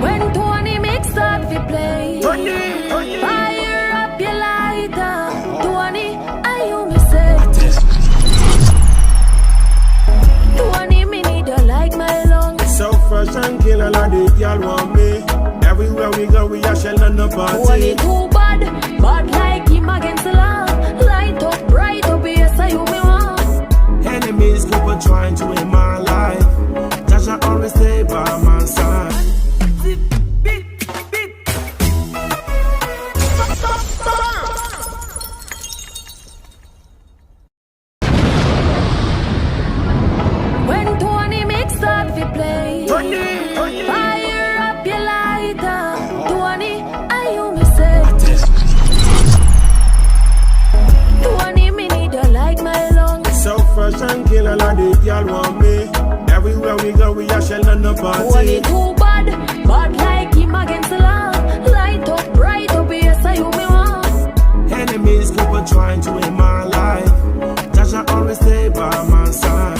When Tony mix up the play, fire up your lighter. Tony, I you me say. Tony, me need you like my lungs. So fresh and killer like the girl want me. Everywhere we go, we are shelling the party. Tony too bad, bad like him against the law. Light up, bright up, yes, I you me want. Enemies keep on trying to end my life. Jasha always stay by my side. When Tony mix up the play, fire up your lighter. Tony, I you me say. Tony, me need you like my lungs. So fresh and killer like the girl want me. Everywhere we go, we are shelling the Tony party. too bad, bad like him against the law. Light up, bright up, yes, I you me want. Enemies keep on trying to end my life. Jasha always stay by my side.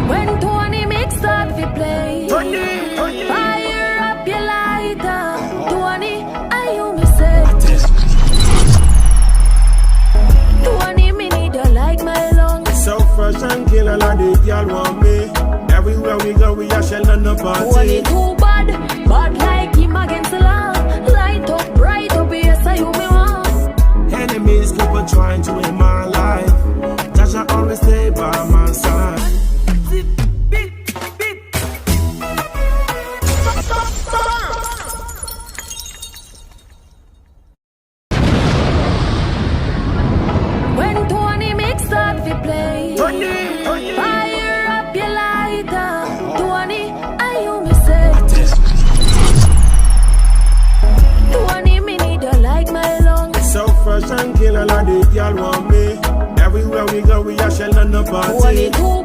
When Tony mix up the play, fire up your lighter. Tony, I you me say. Tony, me need you like my lungs. So fresh and killer like the girl want me. Everywhere we go, we are shelling the Tony party. too bad, bad like him against the law. Light up, bright up, yes, I you me want. Enemies keep on trying to end my life. Jasha always stay by my side. When Tony mix up the play, fire up your lighter. Tony, I you me say. Tony, me need you like my lungs. So fresh and killer like the girl want me. Everywhere we go, we are shelling the Tony party. too